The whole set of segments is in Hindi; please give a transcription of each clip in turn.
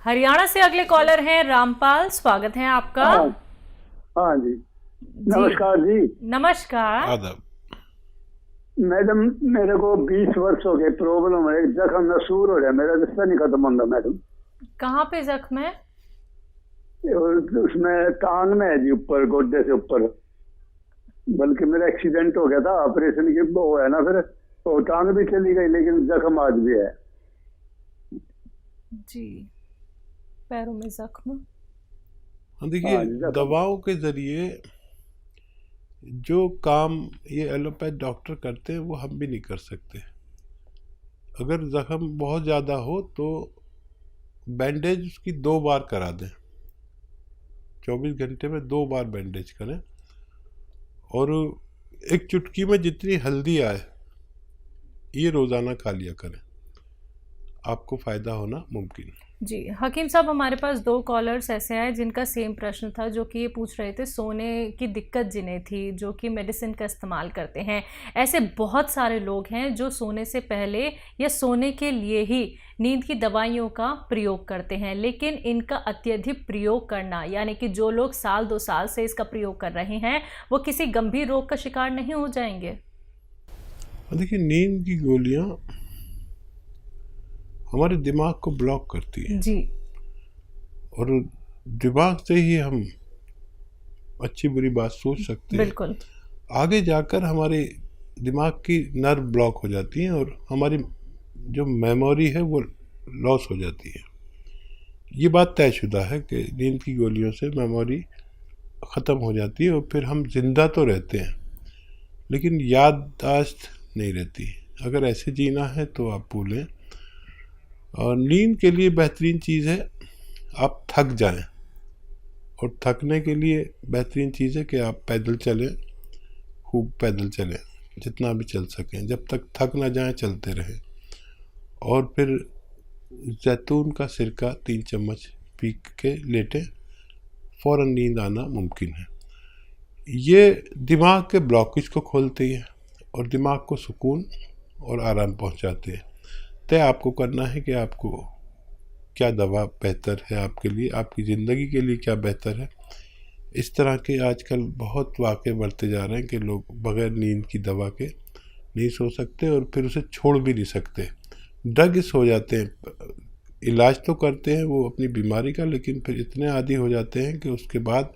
हरियाणा से अगले कॉलर हैं रामपाल, स्वागत है आपका। हाँ हाँ जी, नमस्कार जी। नमस्कार। आदाब। मैडम, मेरे को 20 वर्ष हो गए, प्रॉब्लम है, जख्म नसूर हो रहा है, मेरा रिश्ता नहीं खत्म होता मैडम। कहाँ पे जख्म है? और उसमें टांग में है जी, ऊपर गोड्डे से ऊपर। बल्कि मेरा एक्सीडेंट हो गया था, ऑपरेशन की वो है ना, फिर तो टांग भी चली गई, लेकिन जख्म आज भी है जी, पैरों में जख्म। देखिए, हाँ जी, जख्म। दवाओं के जरिए जो काम ये एलोपैथ डॉक्टर करते हैं वो हम भी नहीं कर सकते। अगर जख्म बहुत ज़्यादा हो तो बैंडेज उसकी 2 बार करा दें, 24 घंटे में 2 बार बैंडेज करें, और एक चुटकी में जितनी हल्दी आए ये रोज़ाना खा लिया करें, आपको फ़ायदा होना मुमकिन है। जी हकीम साहब, हमारे पास 2 कॉलर्स ऐसे आए जिनका सेम प्रश्न था, जो कि ये पूछ रहे थे सोने की दिक्कत जिन्हें थी, जो कि मेडिसिन का इस्तेमाल करते हैं। ऐसे बहुत सारे लोग हैं जो सोने से पहले या सोने के लिए ही नींद की दवाइयों का प्रयोग करते हैं, लेकिन इनका अत्यधिक प्रयोग करना, यानी कि जो लोग साल 2 साल से इसका प्रयोग कर रहे हैं, वो किसी गंभीर रोग का शिकार नहीं हो जाएंगे? देखिए, नींद की गोलियां हमारे दिमाग को ब्लॉक करती है जी, और दिमाग से ही हम अच्छी बुरी बात सोच सकते हैं। बिल्कुल। आगे जाकर हमारे दिमाग की नर्व ब्लॉक हो जाती हैं और हमारी जो मेमोरी है वो लॉस हो जाती है। ये बात तयशुदा है कि नींद की गोलियों से मेमोरी ख़त्म हो जाती है और फिर हम जिंदा तो रहते हैं लेकिन याददाश्त नहीं रहती। अगर ऐसे जीना है तो आप भूलें। और नींद के लिए बेहतरीन चीज़ है आप थक जाएं, और थकने के लिए बेहतरीन चीज़ है कि आप पैदल चलें, खूब पैदल चलें, जितना भी चल सकें, जब तक थक ना जाएं चलते रहें। और फिर जैतून का सिरका 3 चम्मच पी के लेटें, फ़ौरन नींद आना मुमकिन है। ये दिमाग के ब्लॉकेज को खोलती है और दिमाग को सुकून और आराम पहुंचाते हैं। तय आपको करना है कि आपको क्या दवा बेहतर है आपके लिए, आपकी ज़िंदगी के लिए क्या बेहतर है। इस तरह के आजकल बहुत वाक़े बढ़ते जा रहे हैं कि लोग बग़ैर नींद की दवा के नहीं सो सकते और फिर उसे छोड़ भी नहीं सकते। ड्रग्स हो जाते हैं, इलाज तो करते हैं वो अपनी बीमारी का, लेकिन फिर इतने आदी हो जाते हैं कि उसके बाद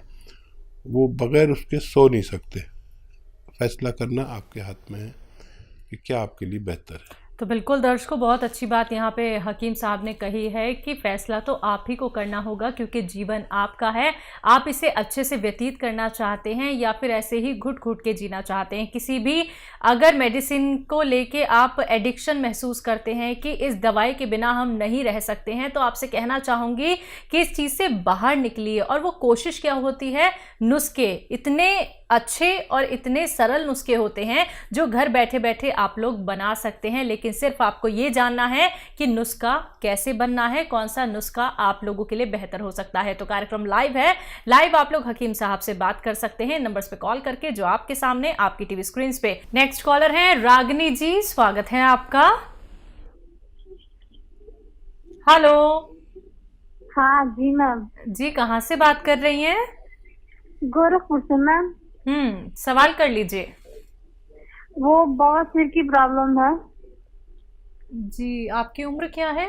वो बग़ैर उसके सो नहीं सकते। फैसला करना आपके हाथ में है कि क्या आपके लिए बेहतर है। तो बिल्कुल दर्शकों, बहुत अच्छी बात यहाँ पे हकीम साहब ने कही है कि फैसला तो आप ही को करना होगा, क्योंकि जीवन आपका है। आप इसे अच्छे से व्यतीत करना चाहते हैं या फिर ऐसे ही घुट घुट के जीना चाहते हैं। किसी भी अगर मेडिसिन को लेके आप एडिक्शन महसूस करते हैं कि इस दवाई के बिना हम नहीं रह सकते हैं, तो आपसे कहना चाहूँगी कि इस चीज़ से बाहर निकलिए। और वो कोशिश क्या होती है, नुस्खे इतने अच्छे और इतने सरल नुस्खे होते हैं जो घर बैठे बैठे आप लोग बना सकते हैं, लेकिन सिर्फ आपको ये जानना है कि नुस्खा कैसे बनना है, कौन सा नुस्खा आप लोगों के लिए बेहतर हो सकता है। तो कार्यक्रम लाइव है, लाइव आप लोग हकीम साहब से बात कर सकते हैं नंबर्स पे कॉल करके जो आपके सामने आपकी टीवी स्क्रीन पे। नेक्स्ट कॉलर है रागिनी जी, स्वागत है आपका। हेलो। हाँ जी मैम। जी, कहाँ से बात कर रही हैं? गोरखपुर से मैम। सवाल कर लीजिए। वो बवासीर की प्रॉब्लम है। जी, आपकी उम्र क्या है?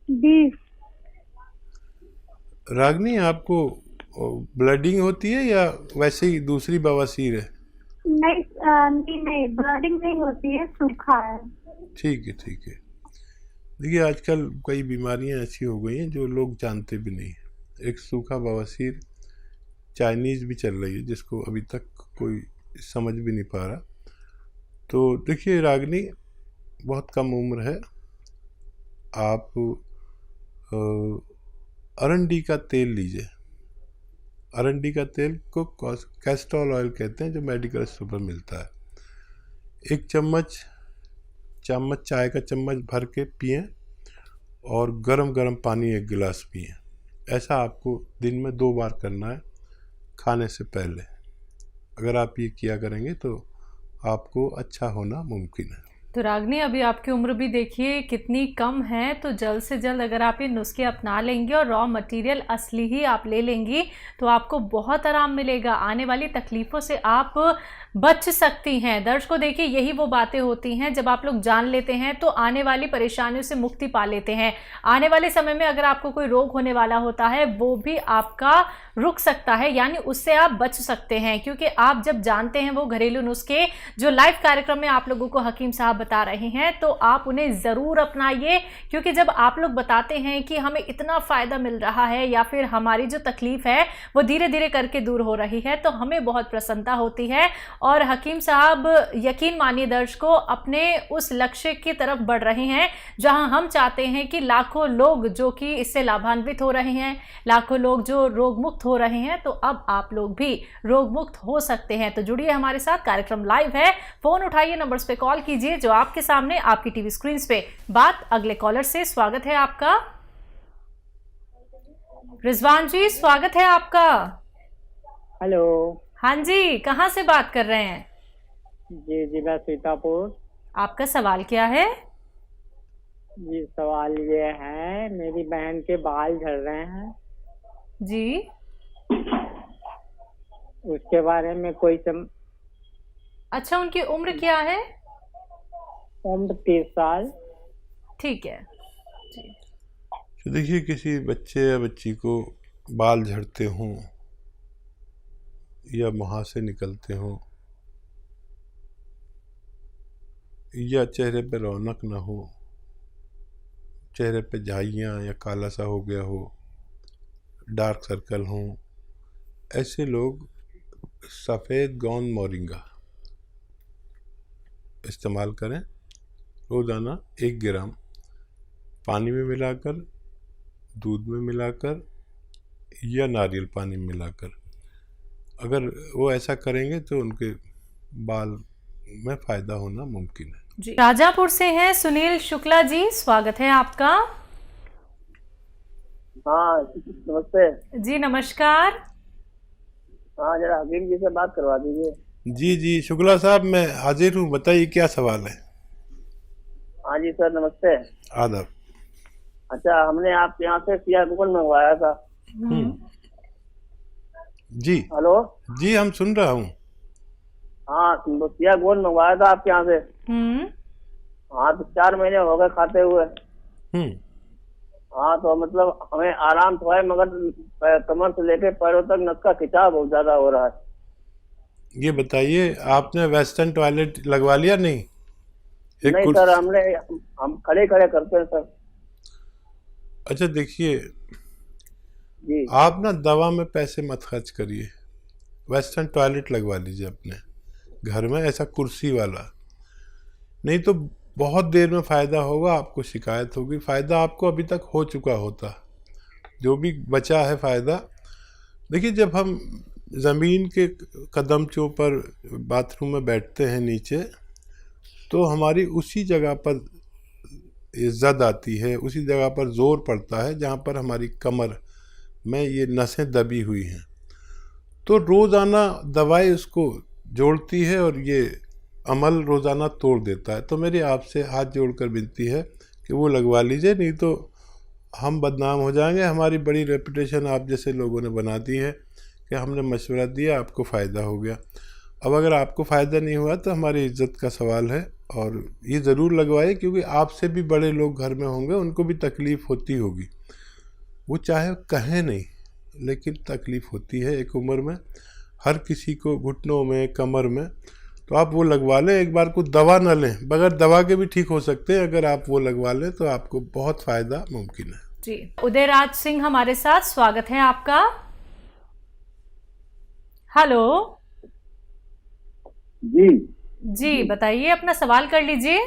20। रागनी, आपको ब्लडिंग होती है या वैसे ही दूसरी बवासीर है? नहीं, ब्लडिंग नहीं होती है, सूखा है। ठीक है, ठीक है। देखिए, आजकल कई बीमारियां ऐसी हो गई हैं जो लोग जानते भी नहीं। एक सूखा बवासीर चाइनीज़ भी चल रही है जिसको अभी तक कोई समझ भी नहीं पा रहा। तो देखिए रागनी, बहुत कम उम्र है, आप अरंडी का तेल लीजिए। अरंडी का तेल को कैस्ट्रॉल ऑयल कहते हैं, जो मेडिकल स्टोर पर मिलता है। 1 चम्मच चाय का चम्मच भर के पिएं और गरम गरम पानी 1 गिलास पिएं। ऐसा आपको दिन में 2 बार करना है खाने से पहले। अगर आप ये किया करेंगे तो आपको अच्छा होना मुमकिन है। तो रागनी, अभी आपकी उम्र भी देखिए कितनी कम है, तो जल्द से जल्द अगर आप ये नुस्खे अपना लेंगे और रॉ मटेरियल असली ही आप ले लेंगी तो आपको बहुत आराम मिलेगा। आने वाली तकलीफ़ों से आप बच सकती हैं। दर्शकों देखिए, यही वो बातें होती हैं जब आप लोग जान लेते हैं तो आने वाली परेशानियों से मुक्ति पा लेते हैं। आने वाले समय में अगर आपको कोई रोग होने वाला होता है वो भी आपका रुक सकता है, यानी उससे आप बच सकते हैं, क्योंकि आप जब जानते हैं वो घरेलू नुस्खे जो लाइव कार्यक्रम में आप लोगों को हकीम साहब बता रहे हैं तो आप उन्हें ज़रूर अपनाइए। क्योंकि जब आप लोग बताते हैं कि हमें इतना फ़ायदा मिल रहा है या फिर हमारी जो तकलीफ़ है वो धीरे धीरे करके दूर हो रही है तो हमें बहुत प्रसन्नता होती है। और हकीम साहब, यकीन मानिए दर्शकों, अपने उस लक्ष्य की तरफ बढ़ रहे हैं जहां हम चाहते हैं कि लाखों लोग जो कि इससे लाभान्वित हो रहे हैं, लाखों लोग जो रोग मुक्त हो रहे हैं, तो अब आप लोग भी रोग मुक्त हो सकते हैं। तो जुड़िए हमारे साथ, कार्यक्रम लाइव है। फोन उठाइए, नंबर्स पे कॉल कीजिए जो आपके सामने आपकी टीवी स्क्रीन पे। बात अगले कॉलर से। स्वागत है आपका रिजवान जी, स्वागत है आपका। हेलो। हाँ जी, कहाँ से बात कर रहे हैं? जी मैं सीतापुर। आपका सवाल क्या है? जी सवाल ये है, मेरी बहन के बाल झड़ रहे हैं जी। उसके बारे में कोई अच्छा, उनकी उम्र क्या है? उम्र 30 साल। ठीक है। तो देखिए, किसी बच्चे या बच्ची को बाल झड़ते हों या मुहासे निकलते हों या चेहरे पे रौनक ना हो, चेहरे पे झाइयाँ या काला सा हो गया हो, डार्क सर्कल हों, ऐसे लोग सफ़ेद गोंद मोरिंगा इस्तेमाल करें। रोज़ाना 1 ग्राम पानी में मिलाकर, दूध में मिलाकर या नारियल पानी में मिलाकर, अगर वो ऐसा करेंगे तो उनके बाल में फ़ायदा होना मुमकिन है। जी। राजापुर से हैं सुनील शुक्ला जी, स्वागत है आपका। हाँ नमस्ते जी नमस्कार। हाँ, जरा हकीम जी से बात करवा दीजिए। जी शुक्ला साहब, मैं हाजिर हूँ, बताइए क्या सवाल है। हाँ जी सर, नमस्ते। आदाब। अच्छा, हमने आपके यहाँ से सिया गोंद मंगवाया था। जी हेलो। जी, हम सुन रहा हूँ। हाँ, तो सिया गोंद मंगवाया था आपके यहाँ से। हाँ, तो 4 महीने हो गए खाते हुए। हाँ, तो मतलब हमें आराम तो है, मगर कमर से लेके पैरों तक नस का खिंचाव बहुत ज्यादा हो रहा है। ये बताइए, आपने वेस्टर्न टॉयलेट लगवा लिया? नहीं नहीं सर, हम खड़े खड़े करते हैं सर। अच्छा देखिए जी। आप ना दवा में पैसे मत खर्च करिए, वेस्टर्न टॉयलेट लगवा लीजिए अपने घर में, ऐसा कुर्सी वाला। नहीं तो बहुत देर में फ़ायदा होगा, आपको शिकायत होगी। फ़ायदा आपको अभी तक हो चुका होता, जो भी बचा है फ़ायदा। देखिए, जब हम ज़मीन के कदमचों पर बाथरूम में बैठते हैं नीचे, तो हमारी उसी जगह पर इज़्ज़त आती है, उसी जगह पर ज़ोर पड़ता है जहाँ पर हमारी कमर में ये नसें दबी हुई हैं। तो रोज़ाना दवाई उसको जोड़ती है और ये अमल रोज़ाना तोड़ देता है। तो मेरी आपसे हाथ जोड़कर विनती है कि वो लगवा लीजिए, नहीं तो हम बदनाम हो जाएंगे। हमारी बड़ी रेपुटेशन आप जैसे लोगों ने बना दी है कि हमने मशवरा दिया, आपको फ़ायदा हो गया। अब अगर आपको फ़ायदा नहीं हुआ तो हमारी इज्जत का सवाल है, और ये ज़रूर लगवाइए, क्योंकि आपसे भी बड़े लोग घर में होंगे, उनको भी तकलीफ़ होती होगी। वो चाहे कहें नहीं, लेकिन तकलीफ़ होती है एक उम्र में, हर किसी को घुटनों में, कमर में। तो आप वो लगवा लें एक बार को, दवा ना लें, बगैर दवा के भी ठीक हो सकते हैं। अगर आप वो लगवा लें तो आपको बहुत फ़ायदा मुमकिन है। जी। उदयराज सिंह हमारे साथ, स्वागत है आपका। हेलो जी बताइए, अपना सवाल कर लीजिए।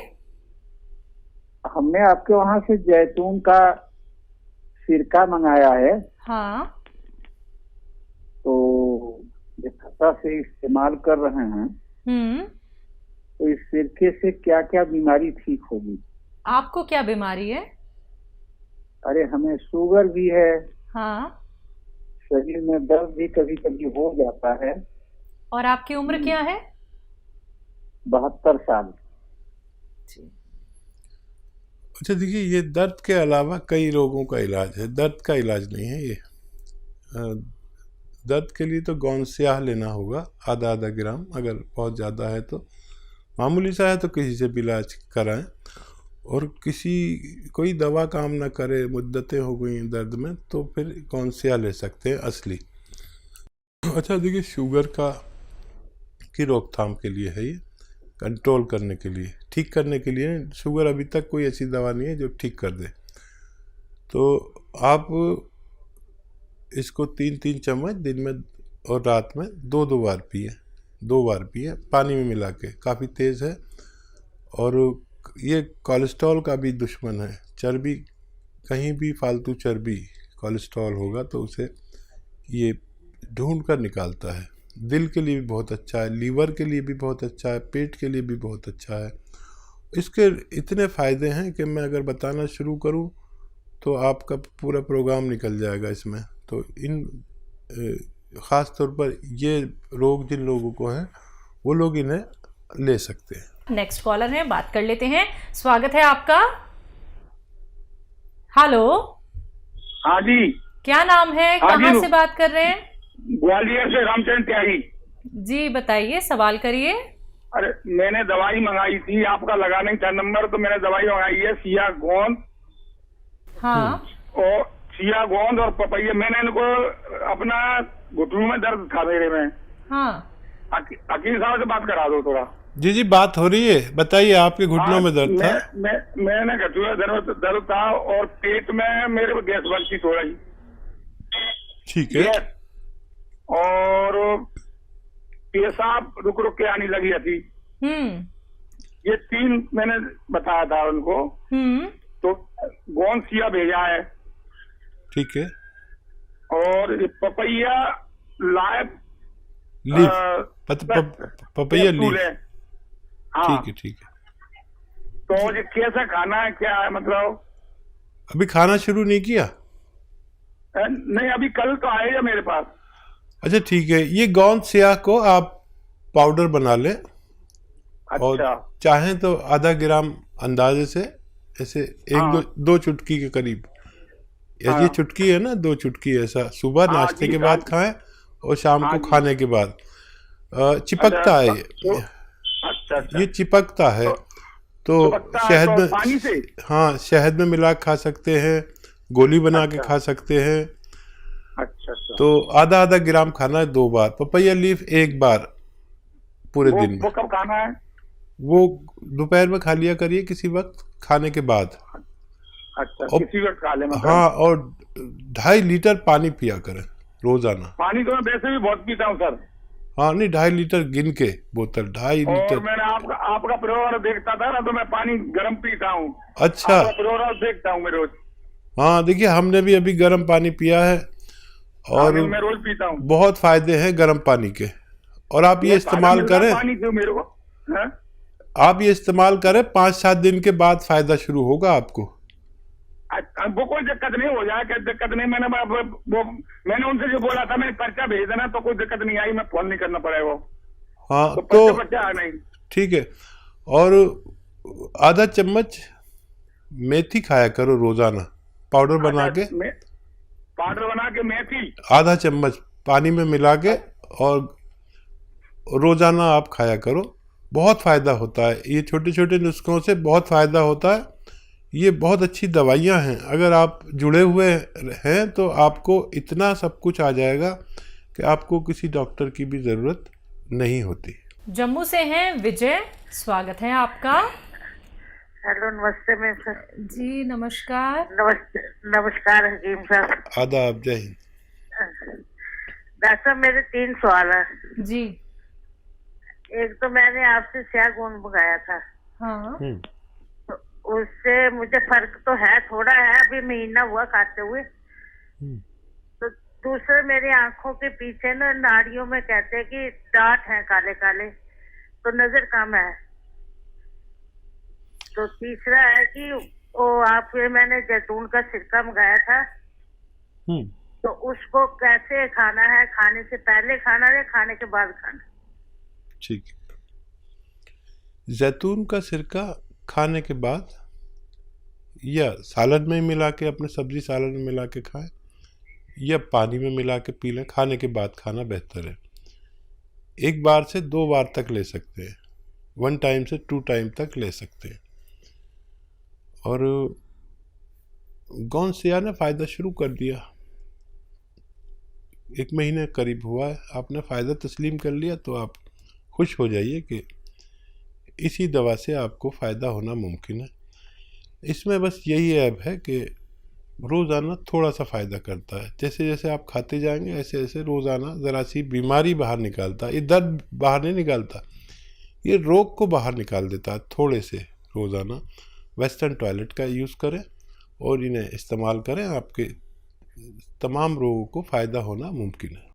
हमने आपके वहाँ से जैतून का सिरका मंगाया है। हाँ। तो ये खता से इस्तेमाल कर रहे हैं। तो इस सिरके से क्या क्या बीमारी ठीक होगी? आपको क्या बीमारी है? अरे हमें शुगर भी है। हाँ। शरीर में दर्द भी कभी कभी हो जाता है। और आपकी उम्र क्या है? 72 साल। जी। अच्छा देखिए, ये दर्द के अलावा कई रोगों का इलाज है, दर्द का इलाज नहीं है ये। दर्द के लिए तो गौन स्याह लेना होगा आधा आधा ग्राम, अगर बहुत ज़्यादा है तो। मामूली सा है तो किसी से भी इलाज कराएं। और कोई दवा काम ना करे, मुद्दतें हो गई दर्द में, तो फिर गौन स्याह ले सकते हैं असली। अच्छा देखिए, शुगर की रोकथाम के लिए है ये, कंट्रोल करने के लिए, ठीक करने के लिए। शुगर अभी तक कोई ऐसी दवा नहीं है जो ठीक कर दे। तो आप इसको 3-3 चम्मच दिन में और रात में 2-2 बार पिए, 2 बार पिए पानी में मिला के। काफ़ी तेज़ है और ये कोलेस्ट्रॉल का भी दुश्मन है। चर्बी, कहीं भी फालतू चर्बी कोलेस्ट्रॉल होगा तो उसे ये ढूंढ कर निकालता है। दिल के लिए भी बहुत अच्छा है, लीवर के लिए भी बहुत अच्छा है, पेट के लिए भी बहुत अच्छा है। इसके इतने फ़ायदे हैं कि मैं अगर बताना शुरू करूं तो आपका पूरा प्रोग्राम निकल जाएगा इसमें। तो ख़ास तौर पर ये रोग जिन लोगों को है वो लोग इन्हें ले सकते हैं। नेक्स्ट कॉलर है, बात कर लेते हैं। स्वागत है आपका। हेलो। हाँ जी। क्या नाम है, कहाँ से बात कर रहे हैं? ग्वालियर से रामचंद्र त्यागी जी, बताइए, सवाल करिए। अरे मैंने दवाई मंगाई थी, आपका लगा नहीं था नंबर, तो मैंने दवाई मंगाई है सिया गोंद। हाँ। और सिया गोंद और पपैया। मैंने इनको अपना घुटनों में दर्द था मेरे में। हाँ। अकील साहब से बात करा दो थोड़ा। जी बात हो रही है, बताइए। आपके घुटनों में दर्द था? मैंने घुटनों में दर्द था और पेट में मेरे को गैस बनती थोड़ा ही। ठीक है। और पेशाब रुक रुक के आने लगी थी। ये 3 मैंने बताया था उनको। तो गोंद सिया भेजा है। ठीक है। और पपैया लाइव पपैया लीफ। हाँ। ठीक है, ठीक है। तो ये कैसा खाना है, क्या है मतलब? अभी खाना शुरू नहीं किया? नहीं, अभी कल तो आएगा मेरे पास। अच्छा ठीक है। ये गोंद स्याह को आप पाउडर बना लें। अच्छा। और चाहें तो आधा ग्राम अंदाजे से, ऐसे दो चुटकी के करीब। ये चुटकी है ना, 2 चुटकी ऐसा सुबह नाश्ते के बाद खाएं और शाम को खाने के बाद। चिपकता है ये। अच्छा। ये चिपकता है तो शहद में, पानी से? हाँ, शहद में मिला खा सकते हैं, गोली बना के खा सकते हैं। अच्छा। तो आधा आधा ग्राम खाना है 2 बार। पपैया लीफ 1 बार पूरे दिन में। वो कब खाना है? वो दोपहर में खा लिया करिए, किसी वक्त खाने के बाद। अच्छा, किसी वक्त खा ले मतलब। हाँ, और 2.5 लीटर पानी पिया करें रोजाना। पानी तो मैं वैसे भी बहुत पीता हूँ सर। हाँ नहीं, 2.5 लीटर गिन के बोतल, 2.5 लीटर। और मैंने आपका प्रोग्राम देखता था ना, तो मैं पानी गर्म पीता हूँ। अच्छा। प्रोग्राम देखता हूँ मैं रोज। हाँ देखिए, हमने भी अभी गर्म पानी पिया है और मैं रोज पीता हूँ। बहुत फायदे हैं गर्म पानी के। और आप ये इस्तेमाल करें, पानी क्यों मेरे को है? आप ये इस्तेमाल करें, 5-7 दिन के बाद फायदा शुरू होगा आपको। वो कोई दिक्कत नहीं हो जाए, क्या दिक्कत नहीं। मैंने उनसे जो बोला था, मैंने पर्चा भेज देना, तो कोई दिक्कत नहीं आई। मैं फोन नहीं करना पड़ेगा। हाँ तो पर्चा नहीं। ठीक है। और आधा चम्मच मेथी खाया करो रोजाना, पाउडर बना के। पाउडर बना के मेथी आधा चम्मच पानी में मिला के और रोजाना आप खाया करो। बहुत फायदा होता है। ये छोटे छोटे नुस्खों से बहुत फायदा होता है। ये बहुत अच्छी दवाइयाँ हैं। अगर आप जुड़े हुए हैं तो आपको इतना सब कुछ आ जाएगा कि आपको किसी डॉक्टर की भी ज़रूरत नहीं होती। जम्मू से हैं विजय, स्वागत है आपका। हेलो, नमस्ते मैं सर। जी नमस्कार। नमस्कार हकीम साहब। आदाब, जय हिंद। डॉक्टर साहब, मेरे 3 सवाल है जी। एक तो मैंने आपसे स्याह गोंद मंगाया था। हाँ। तो उससे मुझे फर्क तो है, थोड़ा है, अभी महीना हुआ खाते हुए। तो दूसरे, मेरी आंखों के पीछे ना नाड़ियों में कहते हैं कि डांट है काले काले, तो नजर कम है। तो तीसरा है कि वो आपके मैंने जैतून का सिरका मंगाया था, तो उसको कैसे खाना है, खाने से पहले खाना है, खाने के बाद खाना? ठीक है। जैतून का सिरका खाने के बाद या सालन में मिला के, अपने सब्जी सालन में मिला के खाएं, या पानी में मिला के पी लें। खाने के बाद खाना बेहतर है। 1 बार से 2 बार तक ले सकते हैं, 1 टाइम से 2 टाइम तक ले सकते हैं। और गौनसिया ने फ़ायदा शुरू कर दिया, 1 महीने करीब हुआ है, आपने फ़ायदा तस्लीम कर लिया, तो आप खुश हो जाइए कि इसी दवा से आपको फ़ायदा होना मुमकिन है। इसमें बस यही ऐब है कि रोज़ाना थोड़ा सा फ़ायदा करता है। जैसे जैसे आप खाते जाएंगे ऐसे ऐसे रोज़ाना ज़रा सी बीमारी बाहर निकालता है। ये दर्द बाहर नहीं निकालता, ये रोग को बाहर निकाल देता है। थोड़े से रोज़ाना वेस्टर्न टॉयलेट का यूज़ करें और इन्हें इस्तेमाल करें, आपके तमाम रोगों को फ़ायदा होना मुमकिन है।